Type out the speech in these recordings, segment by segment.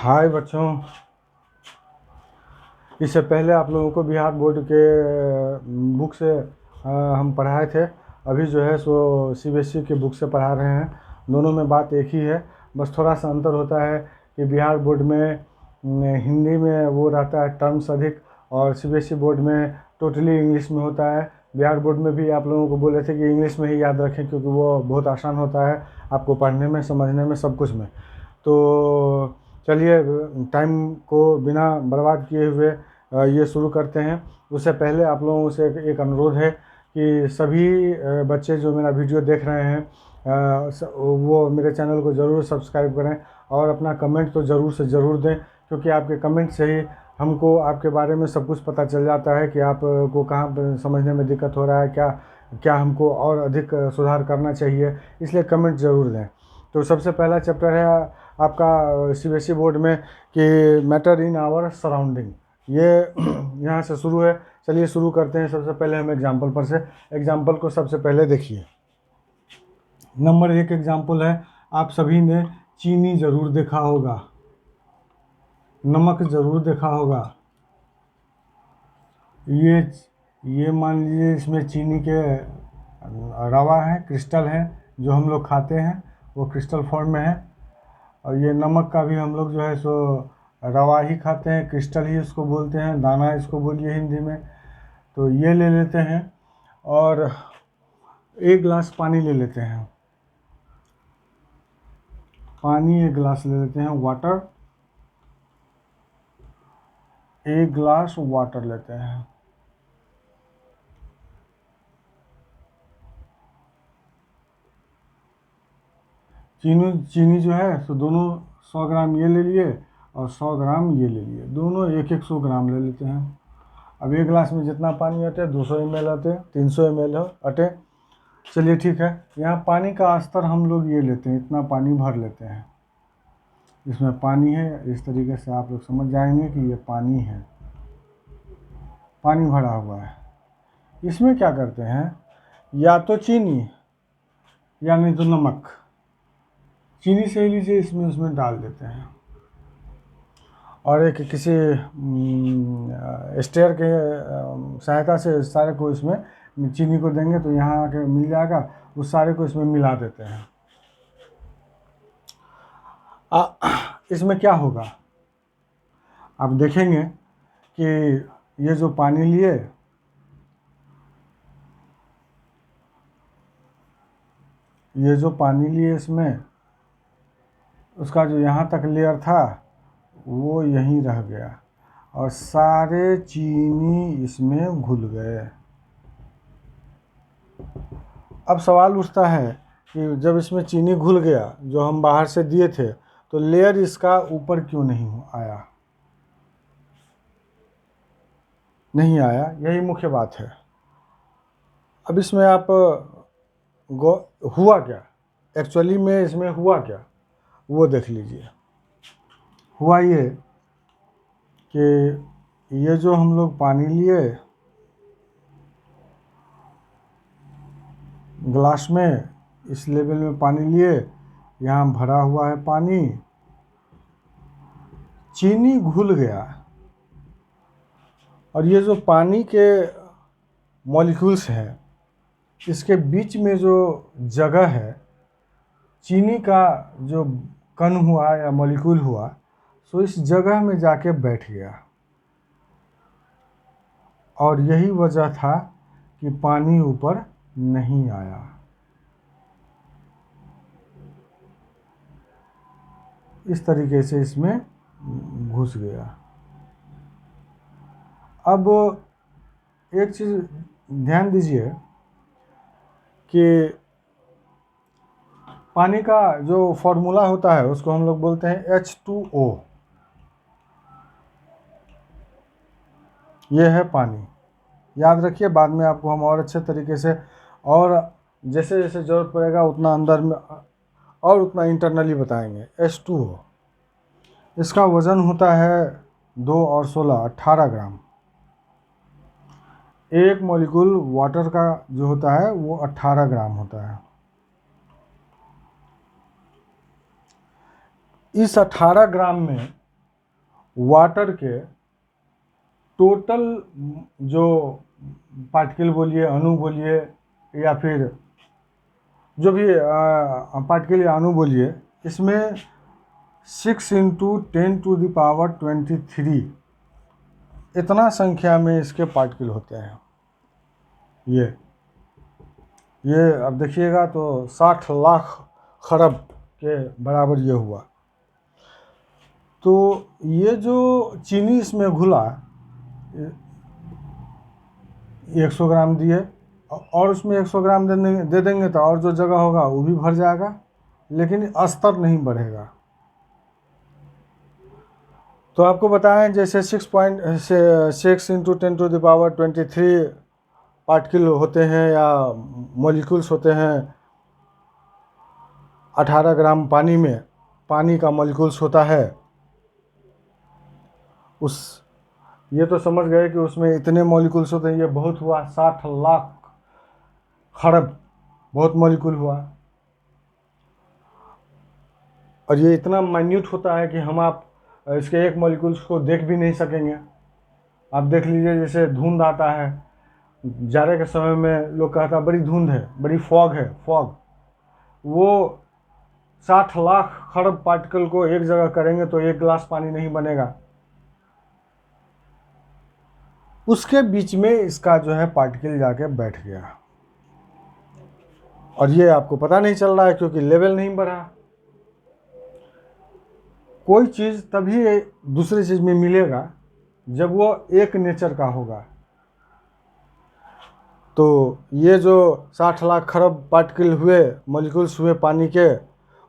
हाय बच्चों, इससे पहले आप लोगों को बिहार बोर्ड के बुक से हम पढ़ाए थे। अभी जो है सो सीबीएसई के बुक से पढ़ा रहे हैं। दोनों में बात एक ही है, बस थोड़ा सा अंतर होता है कि बिहार बोर्ड में हिंदी में वो रहता है टर्म्स अधिक, और सीबीएसई बोर्ड में टोटली इंग्लिश में होता है। बिहार बोर्ड में भी आप लोगों को बोले थे कि इंग्लिश में ही याद रखें, क्योंकि वो बहुत आसान होता है आपको पढ़ने में, समझने में, सब कुछ में। तो चलिए टाइम को बिना बर्बाद किए हुए ये शुरू करते हैं। उससे पहले आप लोगों से एक अनुरोध है कि सभी बच्चे जो मेरा वीडियो देख रहे हैं वो मेरे चैनल को ज़रूर सब्सक्राइब करें और अपना कमेंट तो ज़रूर से ज़रूर दें, क्योंकि आपके कमेंट से ही हमको आपके बारे में सब कुछ पता चल जाता है कि आपको कहाँ पर समझने में दिक्कत हो रहा है, क्या क्या हमको और अधिक सुधार करना चाहिए, इसलिए कमेंट ज़रूर दें। तो सबसे पहला चैप्टर है आपका सीबीएसई बोर्ड में कि मैटर इन आवर सराउंडिंग, ये यहाँ से शुरू है। चलिए शुरू करते हैं। सबसे पहले हम एग्जाम्पल पर से, एग्जाम्पल को सबसे पहले देखिए। नंबर 1 एग्जाम्पल है, आप सभी ने चीनी ज़रूर देखा होगा, नमक ज़रूर देखा होगा। ये मान लीजिए इसमें चीनी के रवा है, क्रिस्टल है, जो हम लोग खाते हैं वो क्रिस्टल फॉर्म में है। और ये नमक का भी हम लोग जो है सो रवा ही खाते हैं, क्रिस्टल ही इसको बोलते हैं, दाना इसको बोलिए हिंदी में। तो ये ले लेते हैं और एक गिलास पानी ले लेते हैं, पानी एक गिलास ले लेते हैं, वाटर एक गिलास वाटर लेते हैं। चीनी जो है तो दोनों 100 ग्राम ये ले लिए और 100 ग्राम ये ले लिए, दोनों 100 ग्राम ले लेते हैं। अब एक गिलास में जितना पानी अटे 200 ml अटे, 300 ml अटे। चलिए ठीक है, यहाँ पानी का स्तर हम लोग ये लेते हैं, इतना पानी भर लेते हैं। इसमें पानी है, इस तरीके से आप लोग समझ जाएंगे कि ये पानी है, पानी भरा हुआ है। इसमें क्या करते हैं, या तो चीनी या नहीं तो नमक, चीनी से ही लीजिए, इसमें उसमें डाल देते हैं और एक किसी स्टेयर के सहायता से सारे को इसमें चीनी को देंगे तो यहाँ आके मिल जाएगा, उस सारे को इसमें मिला देते हैं। इसमें क्या होगा, आप देखेंगे कि ये जो पानी लिए, ये जो पानी लिए इसमें, उसका जो यहाँ तक लेयर था वो यहीं रह गया और सारे चीनी इसमें घुल गए। अब सवाल उठता है कि जब इसमें चीनी घुल गया, जो हम बाहर से दिए थे, तो लेयर इसका ऊपर क्यों नहीं आया, नहीं आया, यही मुख्य बात है। अब इसमें आप हुआ क्या, एक्चुअली में इसमें हुआ क्या वो देख लीजिए। हुआ ये कि ये जो हम लोग पानी लिए ग्लास में, इस लेवल में पानी लिए, यहाँ भरा हुआ है पानी, चीनी घुल गया और ये जो पानी के मॉलिक्यूल्स हैं, इसके बीच में जो जगह है, चीनी का जो कण हुआ या मॉलिक्यूल हुआ, सो इस जगह में जाके बैठ गया और यही वजह था कि पानी ऊपर नहीं आया। इस तरीके से इसमें घुस गया। अब एक चीज़ ध्यान दीजिए कि पानी का जो फॉर्मूला होता है उसको हम लोग बोलते हैं H2O। ये है पानी, याद रखिए, बाद में आपको हम और अच्छे तरीके से और जैसे जैसे ज़रूरत पड़ेगा उतना अंदर में और उतना इंटरनली बताएंगे। H2O, इसका वज़न होता है 2 और 16 18 ग्राम। एक मॉलिक्यूल वाटर का जो होता है वो 18 ग्राम होता है। इस 18 ग्राम में वाटर के टोटल जो पार्टिकल बोलिए, अणु बोलिए, या फिर जो भी पार्टिकल या अणु बोलिए, इसमें 6 × 10⁻23 इतना संख्या में इसके पार्टिकल होते हैं। ये अब देखिएगा तो 60 लाख खरब के बराबर ये हुआ। तो ये जो चीनी इसमें घुला, 100 ग्राम दिए और उसमें 100 ग्राम दे देंगे तो और जो जगह होगा वो भी भर जाएगा, लेकिन स्तर नहीं बढ़ेगा। तो आपको बताएं जैसे 6 × 10⁻23 पार्टिकल होते हैं या मॉलिक्यूल्स होते हैं। 18 ग्राम पानी में पानी का मॉलिक्यूल्स होता है। ये तो समझ गए कि उसमें इतने मॉलिक्यूल्स होते हैं। ये बहुत हुआ, 60 लाख खरब, बहुत मॉलिक्यूल हुआ। और ये इतना माइन्यूट होता है कि हम आप इसके एक मॉलिक्यूल्स को देख भी नहीं सकेंगे। आप देख लीजिए, जैसे धुंध आता है, जाड़े के समय में लोग कहता है बड़ी धुंध है, बड़ी फॉग है, फॉग। वो 60 लाख खरब पार्टिकल को एक जगह करेंगे तो एक गिलास पानी नहीं बनेगा। उसके बीच में इसका जो है पार्टिकल जाके बैठ गया, और ये आपको पता नहीं चल रहा है क्योंकि लेवल नहीं बढ़ा। कोई चीज़ तभी दूसरी चीज़ में मिलेगा जब वो एक नेचर का होगा। तो ये जो 60 लाख खरब पार्टिकल हुए, मॉलिक्यूल्स हुए पानी के,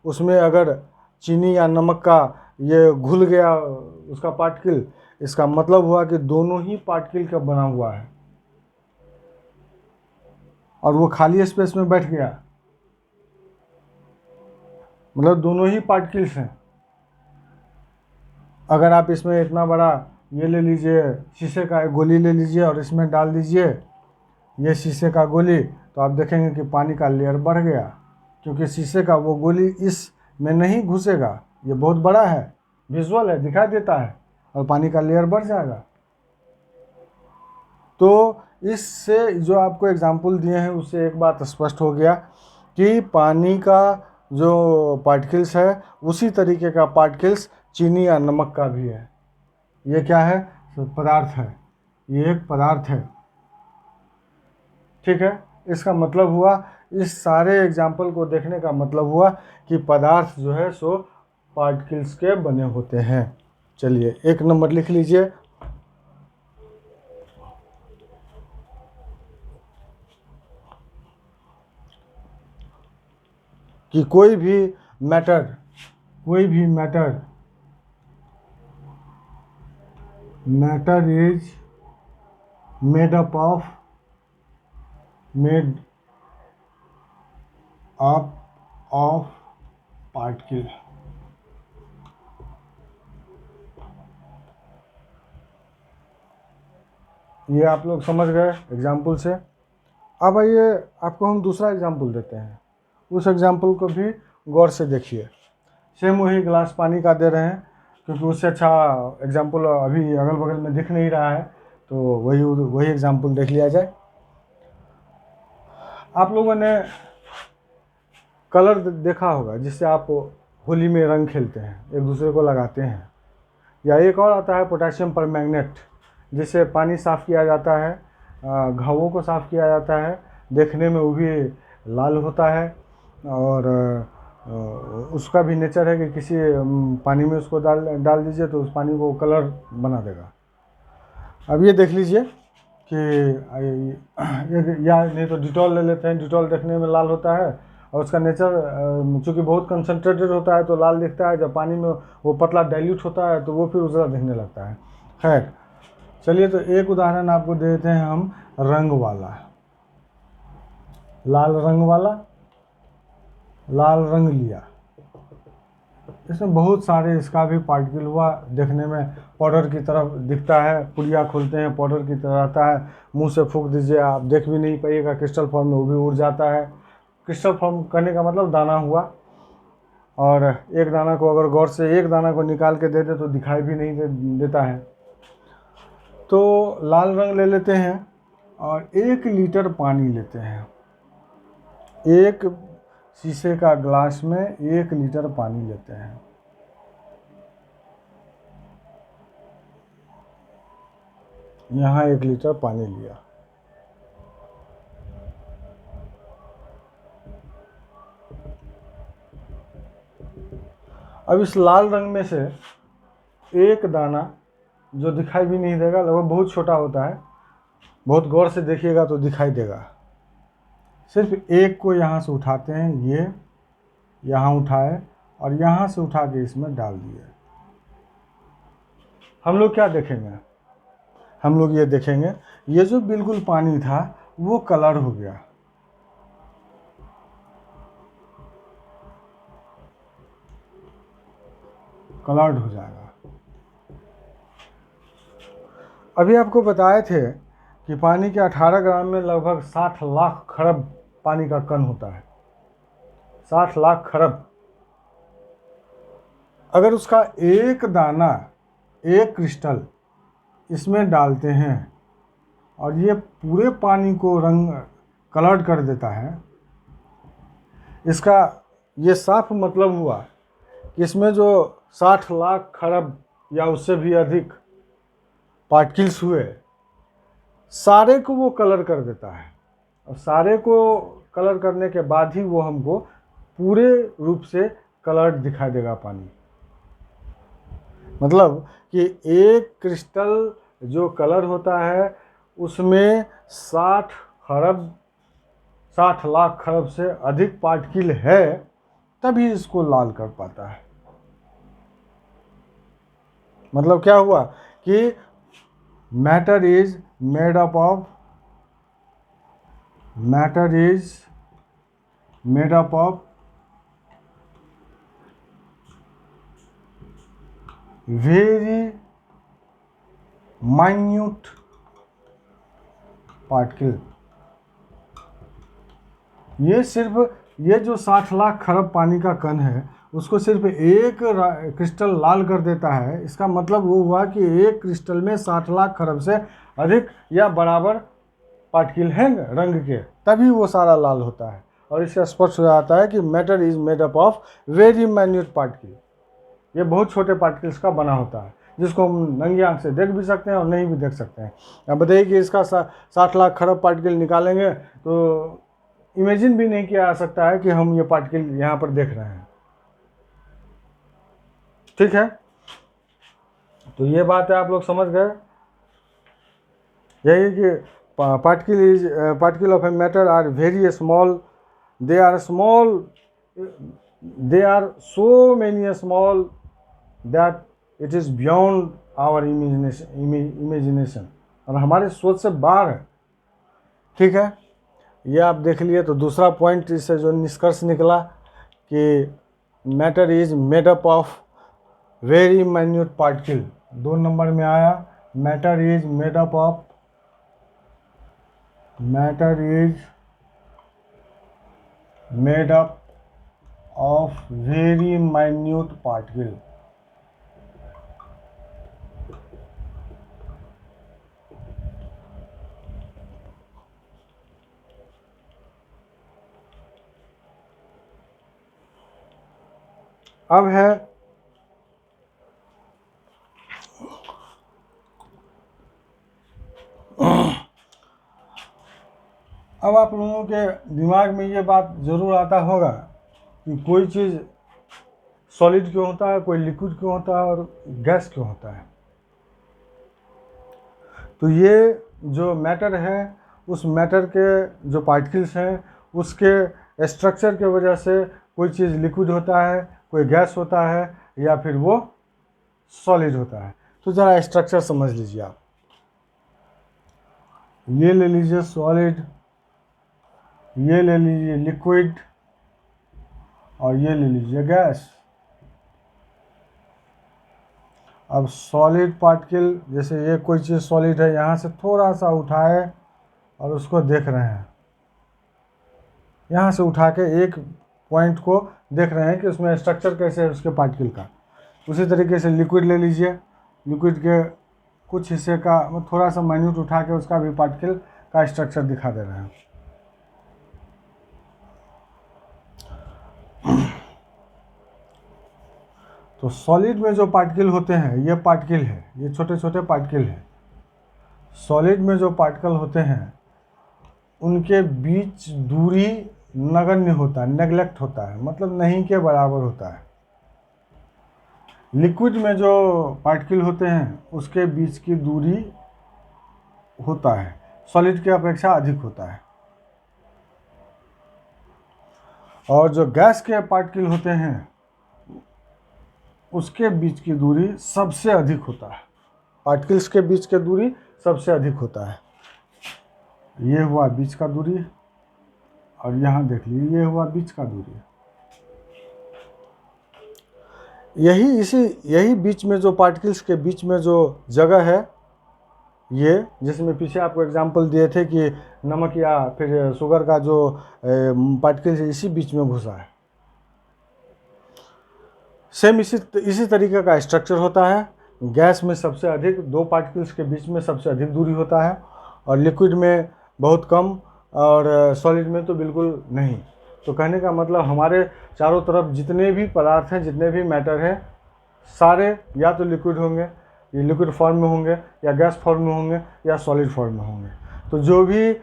उसमें अगर चीनी या नमक का ये घुल गया उसका पार्टिकल, इसका मतलब हुआ कि दोनों ही पार्टिकल का बना हुआ है और वो खाली स्पेस में बैठ गया, मतलब दोनों ही पार्टिकल्स हैं। अगर आप इसमें इतना बड़ा ये ले लीजिए, शीशे का एक गोली ले लीजिए और इसमें डाल दीजिए ये शीशे का गोली, तो आप देखेंगे कि पानी का लेयर बढ़ गया, क्योंकि शीशे का वो गोली इसमें नहीं घुसेगा। ये बहुत बड़ा है, विजुअल है, दिखाई देता है, और पानी का लेयर बढ़ जाएगा। तो इससे जो आपको एग्जाम्पल दिए हैं उससे एक बात स्पष्ट हो गया कि पानी का जो पार्टिकल्स है उसी तरीके का पार्टिकल्स चीनी या नमक का भी है। ये क्या है? पदार्थ है, ये एक पदार्थ है। ठीक है, इसका मतलब हुआ, इस सारे एग्जाम्पल को देखने का मतलब हुआ कि पदार्थ जो है सो पार्टिकल्स के बने होते हैं। चलिए 1 नंबर लिख लीजिए। कि कोई भी matter is made up of particle. ये आप लोग समझ गए एग्जाम्पल से। अब आइए आपको हम दूसरा एग्जाम्पल देते हैं, उस एग्जाम्पल को भी गौर से देखिए। सेम वही गिलास पानी का दे रहे हैं, क्योंकि उससे अच्छा एग्जाम्पल अभी अगल बगल में दिख नहीं रहा है, तो वही एग्जाम्पल देख लिया जाए। आप लोगों ने कलर देखा होगा जिससे आप होली में रंग खेलते हैं, एक दूसरे को लगाते हैं। या एक और आता है पोटेशियम परमैंगनेट, जिससे पानी साफ़ किया जाता है, घावों को साफ़ किया जाता है, देखने में वो भी लाल होता है, और उसका भी नेचर है कि किसी पानी में उसको डाल दीजिए तो उस पानी को कलर बना देगा। अब ये देख लीजिए कि या नहीं तो डिटॉल ले लेते हैं। डिटॉल देखने में लाल होता है और उसका नेचर चूँकि बहुत कंसनट्रेटेड होता है तो लाल दिखता है, जब पानी में वो पतला डाइल्यूट होता है तो वो फिर उजला दिखने लगता है। खैर चलिए, तो एक उदाहरण आपको दे देते हैं हम, रंग वाला, लाल रंग लिया, इसमें बहुत सारे इसका भी पार्टिकल हुआ, देखने में पाउडर की तरफ दिखता है, पुड़िया खोलते हैं पाउडर की तरह आता है, मुंह से फूंक दीजिए आप देख भी नहीं पाइएगा, क्रिस्टल फॉर्म में वो भी उड़ जाता है। क्रिस्टल फॉर्म करने का मतलब दाना हुआ। और एक दाना को अगर गौर से एक दाना को निकाल के दे दे तो दिखाई भी नहीं देता है। तो लाल रंग ले लेते हैं और 1 लीटर पानी लेते हैं। एक शीशे का ग्लास में 1 लीटर पानी लेते हैं। यहाँ 1 लीटर पानी लिया। अब इस लाल रंग में से एक दाना जो दिखाई भी नहीं देगा, लगभग बहुत छोटा होता है, बहुत गौर से देखिएगा तो दिखाई देगा, सिर्फ एक को यहाँ से उठाते हैं, ये यहाँ उठाए और यहाँ से उठा के इसमें डाल दिए। हम लोग क्या देखेंगे? हम लोग ये देखेंगे, ये जो बिल्कुल पानी था वो कलर हो गया। कलर्ड हो जाएगा। अभी आपको बताए थे कि पानी के 18 ग्राम में लगभग 60 लाख खरब पानी का कण होता है। 60 लाख खरब। अगर उसका एक दाना, एक क्रिस्टल इसमें डालते हैं और ये पूरे पानी को रंग कलर्ड कर देता है, इसका ये साफ मतलब हुआ कि इसमें जो 60 लाख खरब या उससे भी अधिक पार्टिकल्स हुए, सारे को वो कलर कर देता है। और सारे को कलर करने के बाद ही वो हमको पूरे रूप से कलर्ड दिखाई देगा पानी। मतलब कि एक क्रिस्टल जो कलर होता है उसमें 60 लाख खरब से अधिक पार्टिकल है, तभी इसको लाल कर पाता है। मतलब क्या हुआ कि matter is made up of very minute particle. ये जो 60 लाख खरब पानी का कण है उसको सिर्फ एक क्रिस्टल लाल कर देता है। इसका मतलब वो हुआ कि एक क्रिस्टल में 60 लाख खरब से अधिक या बराबर पार्टिकल हैं रंग के, तभी वो सारा लाल होता है। और इससे स्पष्ट हो जाता है कि matter is made up of very minute particle. ये बहुत छोटे पार्टिकल्स का बना होता है, जिसको हम नंगी आंख से देख भी सकते हैं और नहीं भी देख सकते हैं। अब बताइए कि इसका 60 लाख खरब पार्टिकल निकालेंगे तो इमेजिन भी नहीं किया जा सकता है कि हम ये पार्टिकल यहाँ पर देख रहे हैं। ठीक है, तो ये बात है, आप लोग समझ गए। यही कि particle of a matter are very small, they are so many small that it is beyond our imagination, और हमारे सोच से बाहर है। ठीक है, ये आप देख लिए। तो दूसरा पॉइंट इससे जो निष्कर्ष निकला कि matter is made up of very minute particle, 2 number में आया। Matter is made up of very minute particle. अब है अब आप लोगों के दिमाग में ये बात ज़रूर आता होगा कि कोई चीज़ सॉलिड क्यों होता है, कोई लिक्विड क्यों होता है और गैस क्यों होता है। तो ये जो मैटर है, उस मैटर के जो पार्टिकल्स हैं उसके स्ट्रक्चर के वजह से कोई चीज़ लिक्विड होता है, कोई गैस होता है, या फिर वो सॉलिड होता है। तो ज़रा स्ट्रक्चर समझ लीजिए आप। ये ले लीजिए सॉलिड, ये ले लीजिए लिक्विड और ये ले लीजिए गैस। अब सॉलिड पार्टिकल, जैसे ये कोई चीज़ सॉलिड है, यहाँ से थोड़ा सा उठाए और उसको देख रहे हैं, यहाँ से उठा के एक पॉइंट को देख रहे हैं कि उसमें स्ट्रक्चर कैसे है उसके पार्टिकल का। उसी तरीके से लिक्विड ले लीजिए, लिक्विड के कुछ हिस्से का थोड़ा सा माइन्यूट उठा के उसका भी पार्टिकल का स्ट्रक्चर दिखा दे रहे हैं। तो सॉलिड में जो पार्टिकल होते हैं, ये पार्टिकल है, ये छोटे छोटे पार्टिकल हैं। सॉलिड में जो पार्टिकल होते हैं उनके बीच दूरी नगण्य होता है, नेग्लेक्ट होता है, मतलब नहीं के बराबर होता है। लिक्विड में जो पार्टिकल होते हैं उसके बीच की दूरी होता है, सॉलिड की अपेक्षा अधिक होता है। और जो गैस के पार्टिकल होते हैं उसके बीच की दूरी सबसे अधिक होता है, पार्टिकल्स के बीच की दूरी सबसे अधिक होता है। ये हुआ बीच का दूरी, और यहाँ देख लीजिए ये हुआ बीच का दूरी। यही बीच में जो पार्टिकल्स के बीच में जो जगह है, ये जिसमें पीछे आपको एग्जांपल दिए थे कि नमक या फिर शुगर का जो पार्टिकल्स इसी बीच में घुसा है, सेम इसी तरीके का स्ट्रक्चर होता है। गैस में सबसे अधिक, दो पार्टिकल्स के बीच में सबसे अधिक दूरी होता है, और लिक्विड में बहुत कम, और सॉलिड में तो बिल्कुल नहीं। तो कहने का मतलब हमारे चारों तरफ जितने भी पदार्थ हैं, जितने भी मैटर हैं, सारे या तो लिक्विड होंगे, ये लिक्विड फॉर्म में होंगे, या गैस फॉर्म में होंगे, या सॉलिड फॉर्म में होंगे। तो जो भी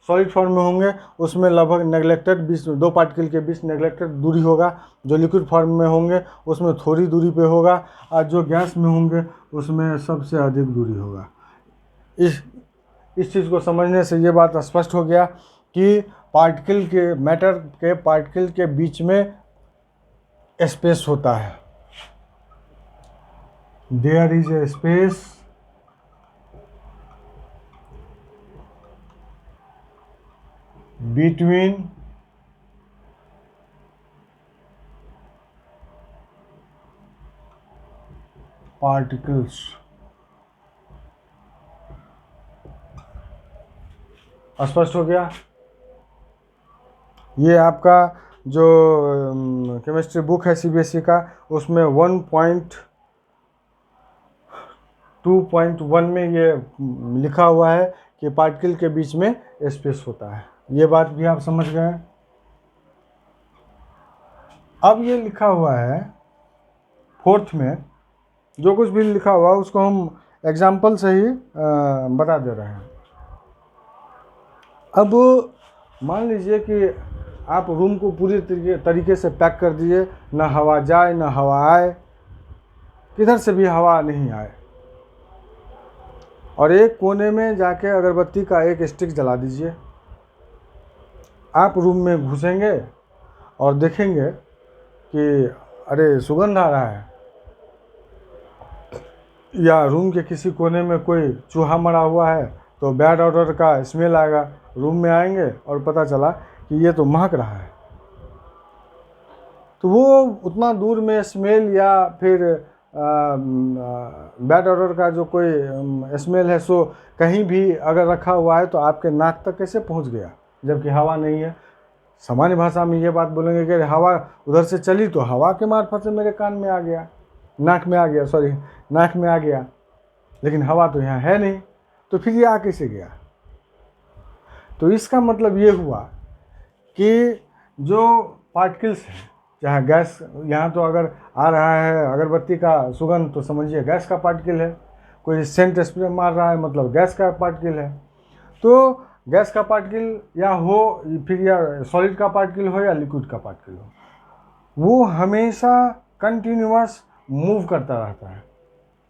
सॉलिड फॉर्म में होंगे उसमें लगभग नेग्लेक्टेड बीच, दो पार्टिकल के बीच नेग्लेक्टेड दूरी होगा। जो लिक्विड फॉर्म में होंगे उसमें थोड़ी दूरी पे होगा, और जो गैस में होंगे उसमें सबसे अधिक दूरी होगा। इस चीज़ को समझने से ये बात स्पष्ट हो गया कि पार्टिकल के, मैटर के पार्टिकल के बीच में स्पेस होता है। There is a space between particles। स्पष्ट हो गया? ये आपका जो केमिस्ट्री बुक है सीबीएसई का, उसमें 1.2.1 में ये लिखा हुआ है कि पार्टिकल के बीच में स्पेस होता है। ये बात भी आप समझ गए। अब ये लिखा हुआ है फोर्थ में, जो कुछ भी लिखा हुआ उसको हम एग्जाम्पल से ही बता दे रहे हैं। अब मान लीजिए कि आप रूम को पूरी तरीके से पैक कर दिए, ना हवा जाए ना हवा आए, किधर से भी हवा नहीं आए, और एक कोने में जाके अगरबत्ती का एक स्टिक जला दीजिए। आप रूम में घुसेंगे और देखेंगे कि अरे सुगंध आ रहा है, या रूम के किसी कोने में कोई चूहा मरा हुआ है तो बैड ऑडर का स्मेल आएगा। रूम में आएंगे और पता चला कि ये तो महक रहा है। तो वो उतना दूर में स्मेल या फिर बैड ऑडर का जो कोई स्मेल है, सो कहीं भी अगर रखा हुआ है तो आपके नाक तक कैसे पहुंच गया, जबकि हवा नहीं है। सामान्य भाषा में ये बात बोलेंगे कि हवा उधर से चली तो हवा के मार्फत से मेरे कान में आ गया, नाक में आ गया, सॉरी नाक में आ गया, लेकिन हवा तो यहाँ है नहीं, तो फिर ये आ कैसे गया? तो इसका मतलब ये हुआ कि जो पार्टिकल्स हैं, चाहे गैस, यहाँ तो अगर आ रहा है अगरबत्ती का सुगंध तो समझिए गैस का पार्टिकल है, कोई सेंट स्प्रे मार रहा है मतलब गैस का पार्टिकल है। तो गैस का पार्टिकल या हो, फिर या सॉलिड का पार्टिकल हो या लिक्विड का पार्टिकल हो, वो हमेशा कंटिन्यूअस मूव करता रहता है।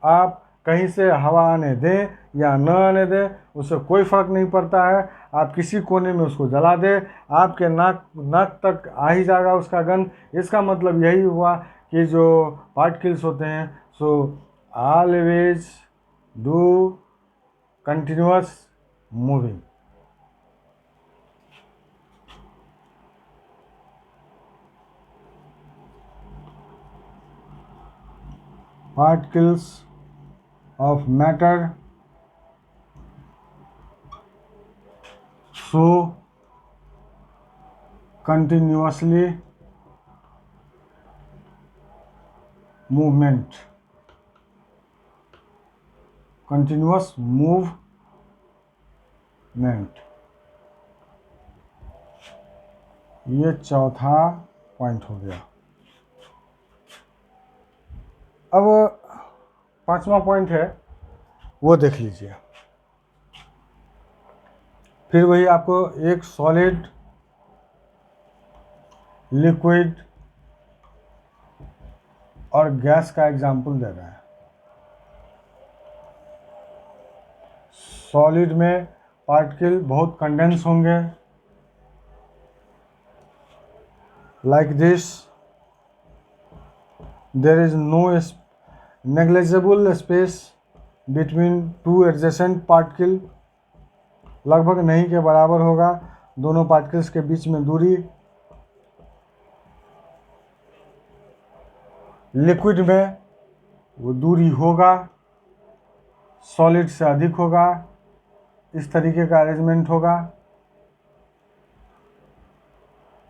आप कहीं से हवा आने दें या न आने दें, उससे कोई फ़र्क नहीं पड़ता है। आप किसी कोने में उसको जला दें, आपके नाक तक आ ही जाएगा उसका गंध। इसका मतलब यही हुआ कि जो पार्टिकल्स होते हैं so always do continuous moving. particles of matter show continuously movement, continuous movement, ये चौथा पॉइंट हो गया। अब पांचवा पॉइंट है, वो देख लीजिए। फिर वही आपको एक सॉलिड, लिक्विड और गैस का एग्जाम्पल दे रहे हैं। सॉलिड में पार्टिकल बहुत कंडेंस होंगे, like this, there is no negligible space between two adjacent particle, लगभग नहीं के बराबर होगा दोनों पार्टिकल्स के बीच में दूरी। लिक्विड में वो दूरी होगा, सॉलिड से अधिक होगा, इस तरीके का अरेंजमेंट होगा।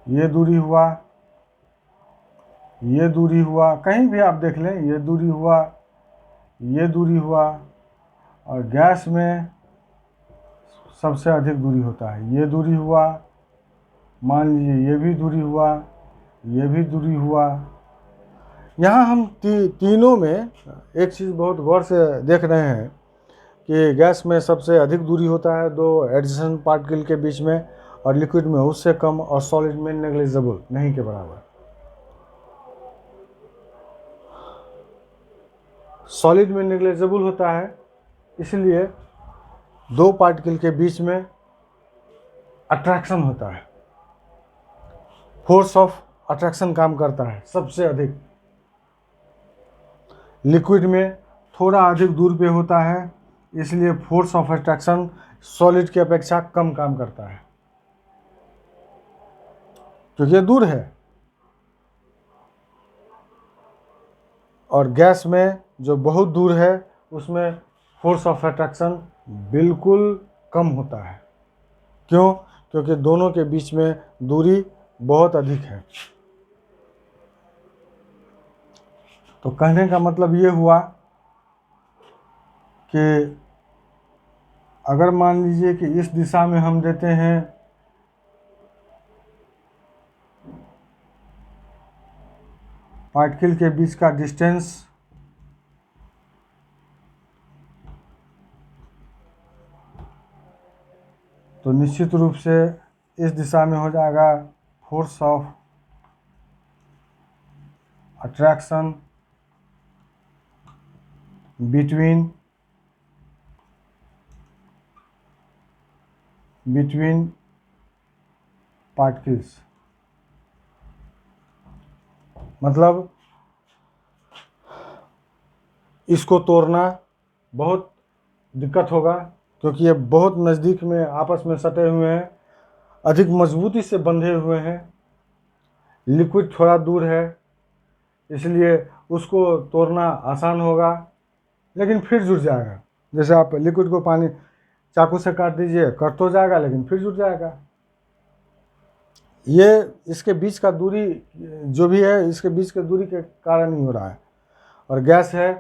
ये दूरी हुआ, ये दूरी हुआ, कहीं भी आप देख लें, ये दूरी हुआ, ये दूरी हुआ। और गैस में सबसे अधिक दूरी होता है, ये दूरी हुआ, मान लीजिए ये भी दूरी हुआ, ये भी दूरी हुआ। यहाँ हम तीनों में एक चीज़ बहुत गौर से देख रहे हैं कि गैस में सबसे अधिक दूरी होता है दो एडजेसेंट पार्टिकल के बीच में, और लिक्विड में उससे कम, और सॉलिड में नेग्लिजिबल, नहीं के बराबर। सॉलिड में नेग्लिजिबल होता है, इसलिए दो पार्टिकल के बीच में अट्रैक्शन होता है, फोर्स ऑफ अट्रैक्शन काम करता है सबसे अधिक। लिक्विड में थोड़ा अधिक दूर पे होता है, इसलिए फोर्स ऑफ अट्रैक्शन सॉलिड की अपेक्षा कम काम करता है, क्योंकि ये दूर है। और गैस में जो बहुत दूर है उसमें फोर्स ऑफ अट्रैक्शन बिल्कुल कम होता है। क्यों? क्योंकि दोनों के बीच में दूरी बहुत अधिक है। तो कहने का मतलब ये हुआ कि अगर मान लीजिए कि इस दिशा में हम देते हैं पार्टिकल के बीच का डिस्टेंस तो निश्चित रूप से इस दिशा में हो जाएगा force of attraction between particles. मतलब इसको तोड़ना बहुत दिक्कत होगा, क्योंकि ये बहुत नज़दीक में आपस में सटे हुए हैं, अधिक मजबूती से बंधे हुए हैं। लिक्विड थोड़ा दूर है, इसलिए उसको तोड़ना आसान होगा, लेकिन फिर जुड़ जाएगा। जैसे आप लिक्विड को पानी चाकू से काट दीजिए, कट तो जाएगा लेकिन फिर जुड़ जाएगा। ये इसके बीच का दूरी जो भी है, इसके बीच के दूरी के कारण ही हो रहा है। और गैस है,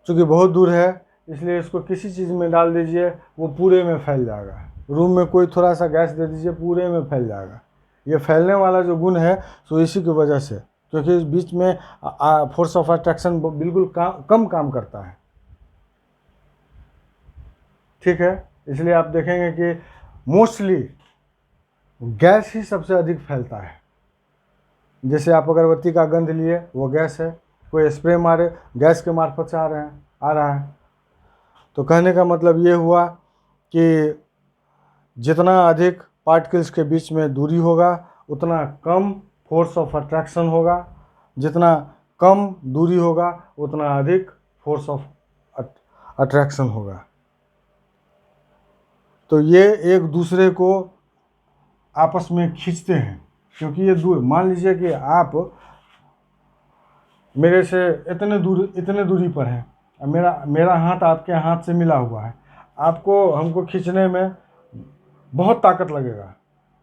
चूँकि बहुत दूर है, इसलिए इसको किसी चीज़ में डाल दीजिए, वो पूरे में फैल जाएगा। रूम में कोई थोड़ा सा गैस दे दीजिए, पूरे में फैल जाएगा। ये फैलने वाला जो गुण है सो इसी की वजह से, क्योंकि इस बीच में फोर्स ऑफ अट्रैक्शन बिल्कुल कम काम करता है। ठीक है, इसलिए आप देखेंगे कि मोस्टली गैस ही सबसे अधिक फैलता है। जैसे आप अगरबत्ती का गंध लिए, वो गैस है, कोई स्प्रे मारे, गैस के मार्फत से आ रहा है। तो कहने का मतलब ये हुआ कि जितना अधिक पार्टिकल्स के बीच में दूरी होगा उतना कम फोर्स ऑफ अट्रैक्शन होगा, जितना कम दूरी होगा उतना अधिक फोर्स ऑफ अट्रैक्शन होगा। तो ये एक दूसरे को आपस में खींचते हैं, क्योंकि ये दूर, मान लीजिए कि आप मेरे से इतने दूरी पर हैं, मेरा हाथ आपके हाथ से मिला हुआ है, आपको हमको खींचने में बहुत ताकत लगेगा,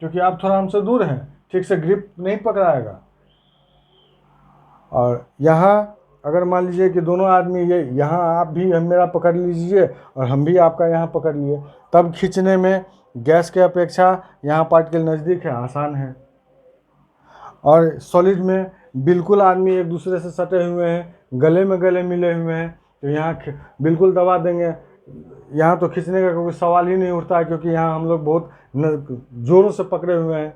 क्योंकि आप थोड़ा हमसे दूर हैं, ठीक से ग्रिप नहीं पकड़ाएगा। और यहाँ अगर मान लीजिए कि दोनों आदमी ये यहाँ आप भी हम मेरा पकड़ लीजिए और हम भी आपका यहाँ पकड़ लिए, तब खींचने में गैस के अपेक्षा यहाँ पार्टिकल नज़दीक है, आसान है। और सॉलिड में बिल्कुल आदमी एक दूसरे से सटे हुए हैं, गले में गले मिले हुए हैं, तो यहाँ बिल्कुल दबा देंगे, यहाँ तो खींचने का कोई सवाल ही नहीं उठता है, क्योंकि यहाँ हम लोग बहुत ज़ोरों से पकड़े हुए हैं।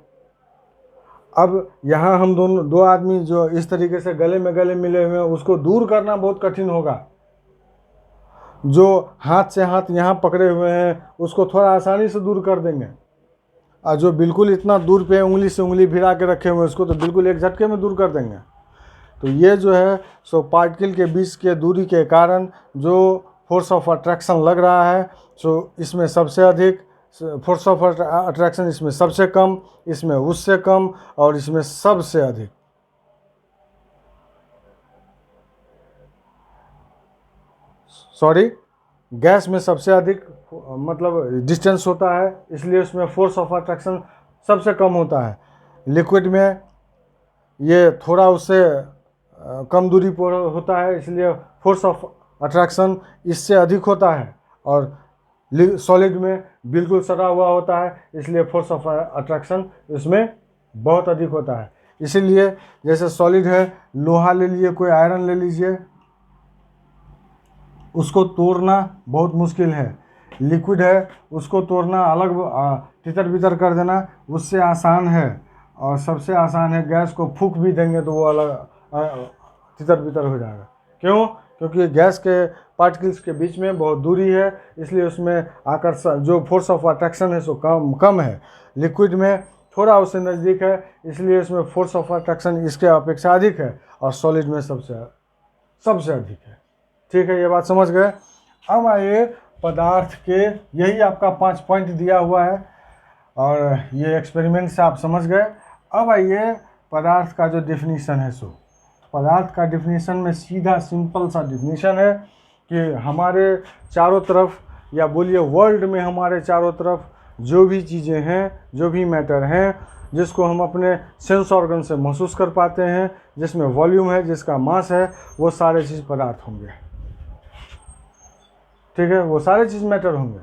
अब यहाँ हम दो आदमी जो इस तरीके से गले में गले मिले हुए हैं, उसको दूर करना बहुत कठिन होगा। जो हाथ से हाथ यहाँ पकड़े हुए हैं उसको थोड़ा आसानी से दूर कर देंगे, और जो बिल्कुल इतना दूर पे उंगली से उंगली भिड़ा के रखे हुए हैं उसको तो बिल्कुल एक झटके में दूर कर देंगे। तो ये जो है सो पार्टिकल के बीच के दूरी के कारण जो फोर्स ऑफ अट्रैक्शन लग रहा है, सो इसमें सबसे अधिक फोर्स ऑफ अट्रैक्शन, इसमें सबसे कम, इसमें उससे कम, और इसमें सबसे अधिक। सॉरी, गैस में सबसे अधिक मतलब डिस्टेंस होता है, इसलिए उसमें फोर्स ऑफ अट्रैक्शन सबसे कम होता है। लिक्विड में ये थोड़ा उससे कम दूरी पर होता है, इसलिए फोर्स ऑफ अट्रैक्शन इससे अधिक होता है। और सॉलिड में बिल्कुल सटा हुआ होता है, इसलिए फोर्स ऑफ अट्रैक्शन इसमें बहुत अधिक होता है। इसीलिए जैसे सॉलिड है, लोहा ले लीजिए, कोई आयरन ले लीजिए, उसको तोड़ना बहुत मुश्किल है। लिक्विड है, उसको तोड़ना अलग तितर बितर कर देना उससे आसान है। और सबसे आसान है, गैस को फूंक भी देंगे तो वो अलग तितर बितर हो जाएगा। क्यों? क्योंकि गैस के पार्टिकल्स के बीच में बहुत दूरी है, इसलिए उसमें आकर्षण जो फोर्स ऑफ अट्रैक्शन है सो कम है। लिक्विड में थोड़ा उससे नज़दीक है, इसलिए इसमें फोर्स ऑफ अट्रैक्शन इसके अपेक्षा अधिक है, और सॉलिड में सबसे अधिक है। ठीक है, ये बात समझ गए। अब आइए पदार्थ के, यही आपका 5 पॉइंट दिया हुआ है और ये एक्सपेरिमेंट से आप समझ गए। अब आइए पदार्थ का जो डेफिनीशन है, सो पदार्थ का डेफिनीशन में सीधा सिंपल सा डेफिनीशन है कि हमारे चारों तरफ, या बोलिए वर्ल्ड में हमारे चारों तरफ जो भी चीज़ें हैं, जो भी मैटर हैं, जिसको हम अपने सेंस ऑर्गन से महसूस कर पाते हैं, जिसमें वॉल्यूम है, जिसका मास है, वो सारे चीज़ पदार्थ होंगे। ठीक है, वो सारे चीज़ मैटर होंगे।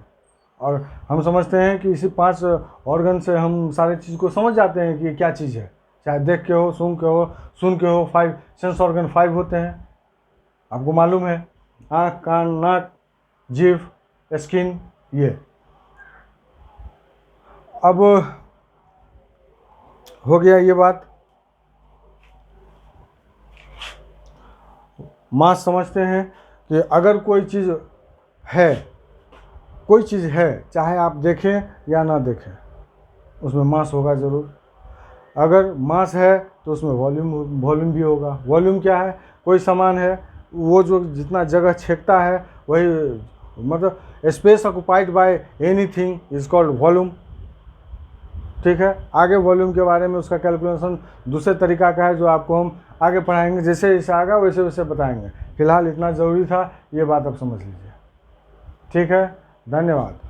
और हम समझते हैं कि इसी 5 ऑर्गन से हम सारे चीज़ को समझ जाते हैं कि क्या चीज़ है, चाहे देख के हो, सुन के हो। 5 सेंस ऑर्गन 5 होते हैं, आपको मालूम है, आँख, कान, नाक, जीभ, स्किन, ये। अब हो गया ये बात। मास समझते हैं कि अगर कोई चीज़ है, चाहे आप देखें या ना देखें, उसमें मास होगा ज़रूर। अगर मास है तो उसमें वॉल्यूम भी होगा। वॉल्यूम क्या है? कोई सामान है, वो जो जितना जगह छेकता है वही, मतलब space occupied by anything is called volume. ठीक है, आगे वॉल्यूम के बारे में उसका कैलकुलेशन दूसरे तरीका का है, जो आपको हम आगे पढ़ाएंगे। जैसे जैसे आगा वैसे वैसे बताएंगे। फिलहाल इतना ज़रूरी था, ये बात आप समझ लीजिए। ठीक है, धन्यवाद।